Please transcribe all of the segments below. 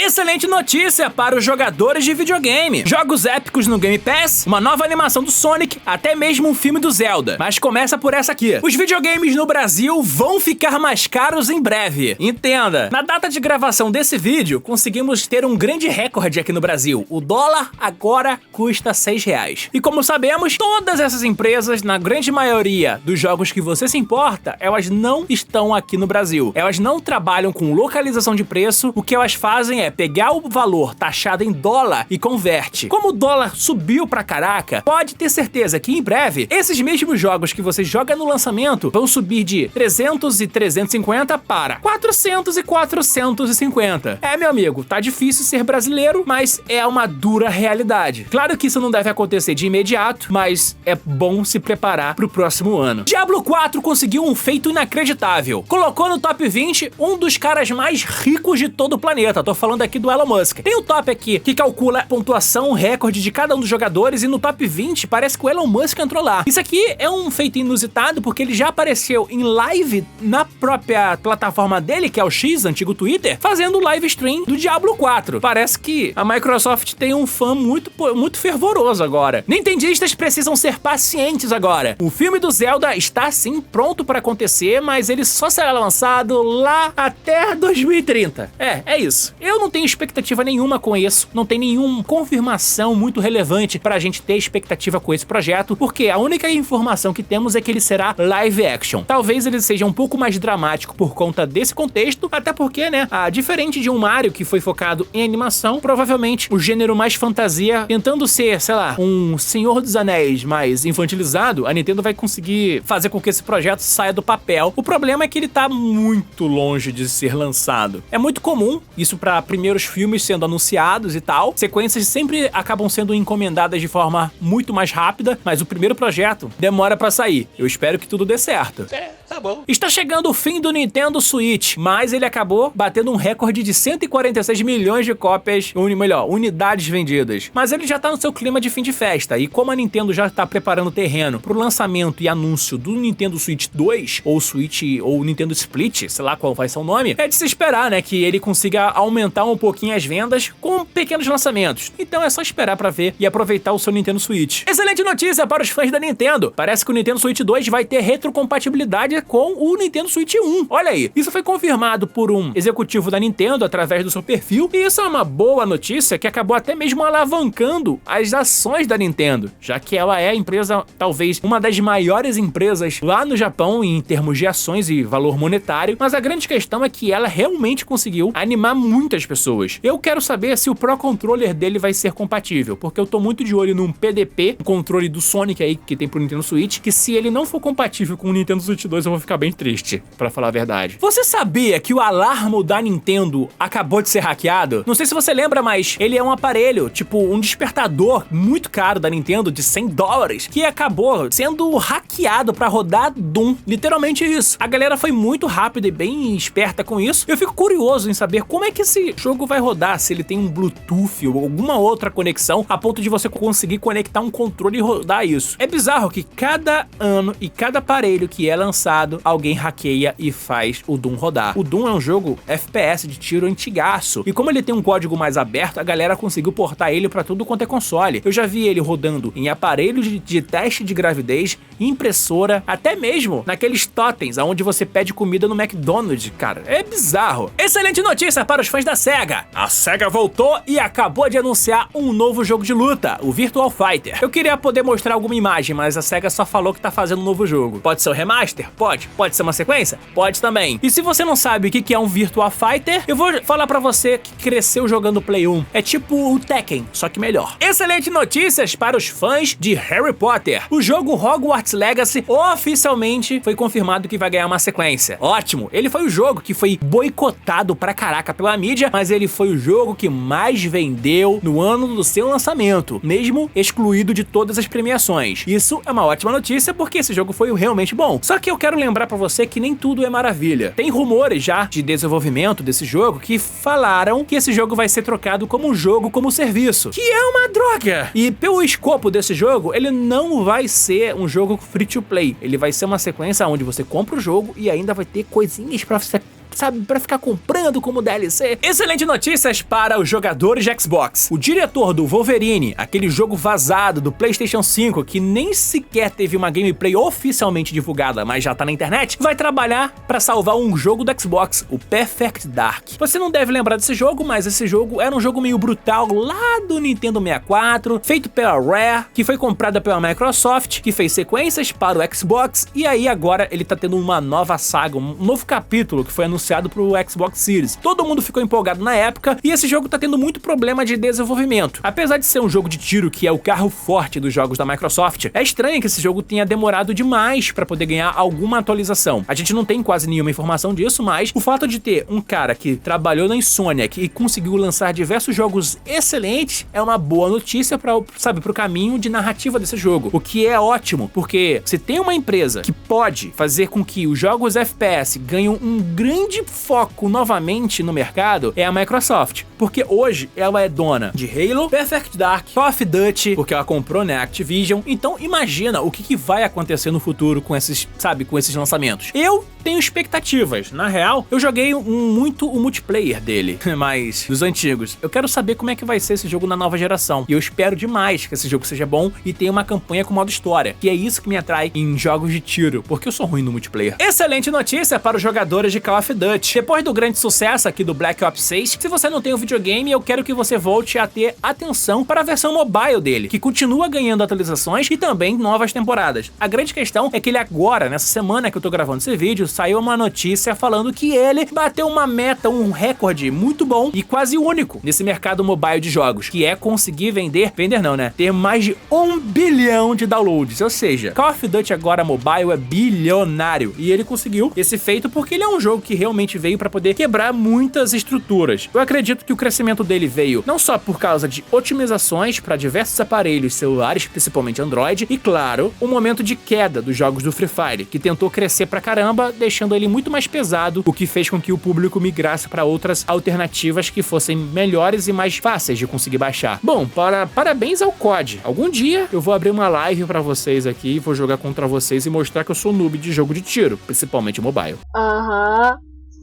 Excelente notícia para os jogadores de videogame. Jogos épicos no Game Pass, uma nova animação do Sonic, até mesmo um filme do Zelda. Mas começa por essa aqui. Os videogames no Brasil vão ficar mais caros em breve. Entenda, na data de gravação desse vídeo, conseguimos ter um grande recorde aqui no Brasil. O dólar agora custa R$6. E como sabemos, todas essas empresas, na grande maioria dos jogos que você se importa, elas não estão aqui no Brasil. Elas não trabalham com localização de preço. O que elas fazem é pegar o valor taxado em dólar e converte. Como o dólar subiu pra caraca, pode ter certeza que em breve, esses mesmos jogos que você joga no lançamento vão subir de 300 e 350 para 400 e 450. É, meu amigo, tá difícil ser brasileiro, mas é uma dura realidade. Claro que isso não deve acontecer de imediato, mas é bom se preparar pro próximo ano. Diablo 4 conseguiu um feito inacreditável. Colocou no top 20 um dos caras mais ricos de todo o planeta. Tô falando aqui do Elon Musk. Tem o top aqui que calcula a pontuação, o recorde de cada um dos jogadores, e no top 20 parece que o Elon Musk entrou lá. Isso aqui é um feito inusitado porque ele já apareceu em live na própria plataforma dele, que é o X, antigo Twitter, fazendo live stream do Diablo 4. Parece que a Microsoft tem um fã muito fervoroso agora. Nintendistas precisam ser pacientes agora. O filme do Zelda está sim pronto para acontecer, mas ele só será lançado lá até 2030. É isso. Eu não tenho expectativa nenhuma com isso, não tem nenhuma confirmação muito relevante pra gente ter expectativa com esse projeto, porque a única informação que temos é que ele será live action. Talvez ele seja um pouco mais dramático por conta desse contexto, até porque, né, diferente de um Mario que foi focado em animação, provavelmente o gênero mais fantasia, tentando ser, sei lá, um Senhor dos Anéis mais infantilizado, a Nintendo vai conseguir fazer com que esse projeto saia do papel. O problema é que ele tá muito longe de ser lançado. É muito comum isso pra primeiros filmes sendo anunciados e tal. Sequências sempre acabam sendo encomendadas de forma muito mais rápida, mas o primeiro projeto demora pra sair. Eu espero que tudo dê certo. Tá bom. Está chegando o fim do Nintendo Switch, mas ele acabou batendo um recorde de 146 milhões de cópias, unidades vendidas. Mas ele já tá no seu clima de fim de festa, e como a Nintendo já tá preparando o terreno pro lançamento e anúncio do Nintendo Switch 2, ou Switch, ou Nintendo Split, sei lá qual vai ser o nome, é de se esperar, né, que ele consiga aumentar um pouquinho as vendas com pequenos lançamentos. Então é só esperar pra ver e aproveitar o seu Nintendo Switch. Excelente notícia para os fãs da Nintendo! Parece que o Nintendo Switch 2 vai ter retrocompatibilidade com o Nintendo Switch 1. Olha aí, isso foi confirmado por um executivo da Nintendo através do seu perfil, e isso é uma boa notícia que acabou até mesmo alavancando as ações da Nintendo, já que ela é a empresa, talvez uma das maiores empresas lá no Japão em termos de ações e valor monetário, mas a grande questão é que ela realmente conseguiu animar muitas pessoas. Eu quero saber se o Pro Controller dele vai ser compatível, porque eu tô muito de olho num PDP, o controle do Sonic aí que tem pro Nintendo Switch, que se ele não for compatível com o Nintendo Switch 2, eu vou ficar bem triste, pra falar a verdade. Você sabia que o alarme da Nintendo acabou de ser hackeado? Não sei se você lembra, mas ele é um aparelho, tipo um despertador muito caro da Nintendo de $100, que acabou sendo hackeado pra rodar Doom. Literalmente isso. A galera foi muito rápida e bem esperta com isso. Eu fico curioso em saber como é que esse jogo vai rodar, se ele tem um Bluetooth ou alguma outra conexão a ponto de você conseguir conectar um controle e rodar isso. É bizarro que cada ano e cada aparelho que é lançado, alguém hackeia e faz o Doom rodar. O Doom é um jogo FPS de tiro antigaço, e como ele tem um código mais aberto, a galera conseguiu portar ele pra tudo quanto é console. Eu já vi ele rodando em aparelhos de teste de gravidez, impressora, até mesmo naqueles totens onde você pede comida no McDonald's, cara. É bizarro. Excelente notícia para os fãs da SEGA. A SEGA voltou e acabou de anunciar um novo jogo de luta, o Virtua Fighter. Eu queria poder mostrar alguma imagem, mas a SEGA só falou que tá fazendo um novo jogo. Pode ser um remaster? Pode. Pode ser uma sequência? Pode também. E se você não sabe o que é um Virtua Fighter, eu vou falar pra você que cresceu jogando Play 1. É tipo o Tekken, só que melhor. Excelente notícias para os fãs de Harry Potter. O jogo Hogwarts Legacy oficialmente foi confirmado que vai ganhar uma sequência. Ótimo, ele foi o jogo que foi boicotado pra caraca pela mídia, mas ele foi o jogo que mais vendeu no ano do seu lançamento, mesmo excluído de todas as premiações. Isso é uma ótima notícia porque esse jogo foi realmente bom. Só que eu quero lembrar pra você que nem tudo é maravilha. Tem rumores já de desenvolvimento desse jogo que falaram que esse jogo vai ser trocado como um jogo como serviço, que é uma droga. E pelo escopo desse jogo, ele não vai ser um jogo free to play. Ele vai ser uma sequência onde você compra o jogo e ainda vai ter coisinhas pra você sabe, pra ficar comprando como DLC. Excelente notícias para os jogadores de Xbox. O diretor do Wolverine, aquele jogo vazado do PlayStation 5, que nem sequer teve uma gameplay oficialmente divulgada, mas já tá na internet, vai trabalhar pra salvar um jogo do Xbox, o Perfect Dark. Você não deve lembrar desse jogo, mas esse jogo era um jogo meio brutal lá do Nintendo 64, feito pela Rare, que foi comprada pela Microsoft, que fez sequências para o Xbox, e aí agora ele tá tendo uma nova saga, um novo capítulo que foi anunciado pro Xbox Series. Todo mundo ficou empolgado na época, e esse jogo tá tendo muito problema de desenvolvimento. Apesar de ser um jogo de tiro que é o carro forte dos jogos da Microsoft, é estranho que esse jogo tenha demorado demais pra poder ganhar alguma atualização. A gente não tem quase nenhuma informação disso, mas o fato de ter um cara que trabalhou na Insomniac e conseguiu lançar diversos jogos excelentes é uma boa notícia para, sabe, pro caminho de narrativa desse jogo. O que é ótimo, porque se tem uma empresa que pode fazer com que os jogos FPS ganhem um grande foco novamente no mercado, é a Microsoft. Porque hoje ela é dona de Halo, Perfect Dark, Call of Duty, porque ela comprou, né, Activision. Então imagina o que vai acontecer no futuro com esses, sabe, com esses lançamentos. Eu tenho expectativas. Na real, eu joguei muito o multiplayer dele, mas dos antigos. Eu quero saber como é que vai ser esse jogo na nova geração. E eu espero demais que esse jogo seja bom e tenha uma campanha com modo história, que é isso que me atrai em jogos de tiro, porque eu sou ruim no multiplayer. Excelente notícia para os jogadores de Call of Duty. Depois do grande sucesso aqui do Black Ops 6, se você não tem o videogame, eu quero que você volte a ter atenção para a versão mobile dele, que continua ganhando atualizações e também novas temporadas. A grande questão é que ele agora, nessa semana que eu tô gravando esse vídeo, saiu uma notícia falando que ele bateu uma meta, um recorde muito bom e quase único nesse mercado mobile de jogos, que é conseguir vender não, né? Ter mais de 1 bilhão de downloads, ou seja, Call of Duty agora mobile é bilionário e ele conseguiu esse feito porque ele é um jogo que realmente veio para poder quebrar muitas estruturas. Eu acredito que o crescimento dele veio não só por causa de otimizações para diversos aparelhos celulares, principalmente Android, e claro, o momento de queda dos jogos do Free Fire, que tentou crescer pra caramba, deixando ele muito mais pesado, o que fez com que o público migrasse para outras alternativas que fossem melhores e mais fáceis de conseguir baixar. Bom, parabéns ao COD. Algum dia eu vou abrir uma live pra vocês aqui, vou jogar contra vocês e mostrar que eu sou noob de jogo de tiro, principalmente mobile.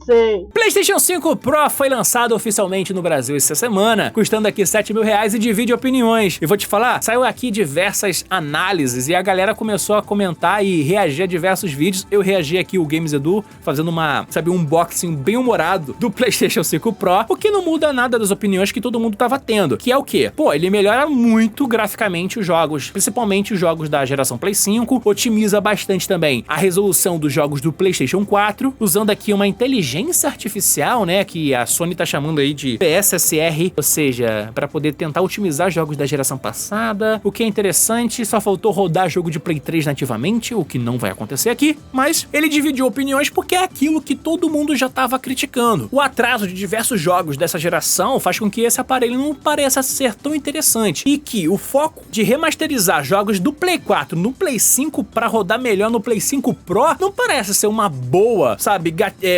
Sim. PlayStation 5 Pro foi lançado oficialmente no Brasil essa semana, custando aqui R$7.000 e divide opiniões. E vou te falar, saiu aqui diversas análises e a galera começou a comentar e reagir a diversos vídeos. Eu reagi aqui, o Games Edu, fazendo um unboxing bem humorado do PlayStation 5 Pro, o que não muda nada das opiniões que todo mundo tava tendo, que é o quê? Pô, ele melhora muito graficamente os jogos, principalmente os jogos da geração Play 5, otimiza bastante também a resolução dos jogos do PlayStation 4, usando aqui uma inteligência artificial, né, que a Sony tá chamando aí de PSSR, ou seja, para poder tentar otimizar jogos da geração passada, o que é interessante. Só faltou rodar jogo de Play 3 nativamente, o que não vai acontecer aqui, mas ele dividiu opiniões porque é aquilo que todo mundo já tava criticando. O atraso de diversos jogos dessa geração faz com que esse aparelho não pareça ser tão interessante e que o foco de remasterizar jogos do Play 4 no Play 5 para rodar melhor no Play 5 Pro não parece ser uma boa, sabe,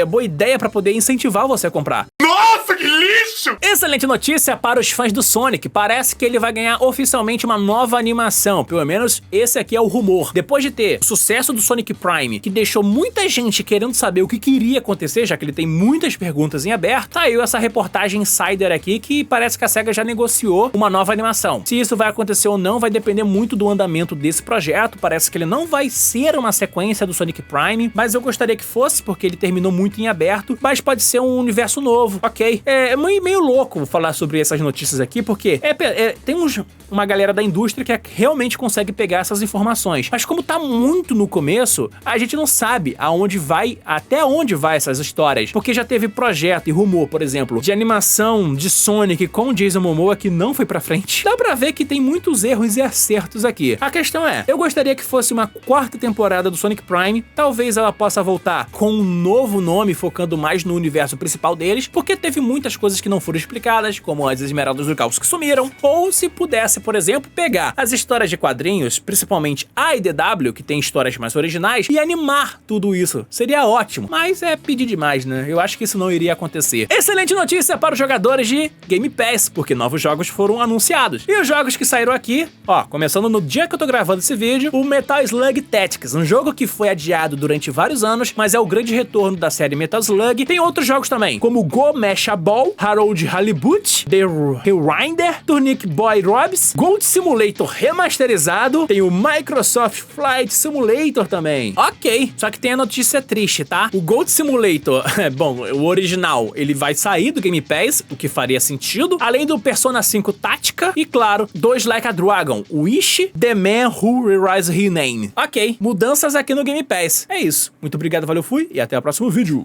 boa ideia para poder incentivar você a comprar. Nossa, que lixo! Excelente notícia para os fãs do Sonic. Parece que ele vai ganhar oficialmente uma nova animação. Pelo menos esse aqui é o rumor. Depois de ter o sucesso do Sonic Prime, que deixou muita gente querendo saber o que iria acontecer, já que ele tem muitas perguntas em aberto, saiu essa reportagem insider aqui que parece que a SEGA já negociou uma nova animação. Se isso vai acontecer ou não vai depender muito do andamento desse projeto. Parece que ele não vai ser uma sequência do Sonic Prime, mas eu gostaria que fosse, porque ele terminou muito em aberto, mas pode ser um universo novo, ok? É meio louco falar sobre essas notícias aqui, porque tem uma galera da indústria que realmente consegue pegar essas informações, mas como tá muito no começo, a gente não sabe até onde vai essas histórias, porque já teve projeto e rumor, por exemplo, de animação de Sonic com Jason Momoa que não foi pra frente. Dá pra ver que tem muitos erros e acertos aqui. A questão é, eu gostaria que fosse uma 4ª temporada do Sonic Prime, talvez ela possa voltar com um novo nome, focando mais no universo principal deles, porque teve muitas coisas que não foram explicadas, como as esmeraldas do caos que sumiram, ou se pudesse, por exemplo, pegar as histórias de quadrinhos, principalmente a IDW, que tem histórias mais originais, e animar tudo isso. Seria ótimo, mas é pedir demais, né? Eu acho que isso não iria acontecer. Excelente notícia para os jogadores de Game Pass, porque novos jogos foram anunciados. E os jogos que saíram aqui, ó, começando no dia que eu tô gravando esse vídeo, o Metal Slug Tactics, um jogo que foi adiado durante vários anos, mas é o grande retorno da série Metal Slug. Tem outros jogos também, como Go Mecha Ball, Harold Halibut, The Hellrider, Tunic Boy Robs, Gold Simulator remasterizado, tem o Microsoft Flight Simulator também. Ok, só que tem a notícia triste, tá? O Gold Simulator, bom, o original, ele vai sair do Game Pass, o que faria sentido, além do Persona 5 Tática e, claro, 2 Like a Dragon, Wish, The Man Who Rewrites His Name. Ok, mudanças aqui no Game Pass. É isso. Muito obrigado, valeu, fui e até o próximo vídeo.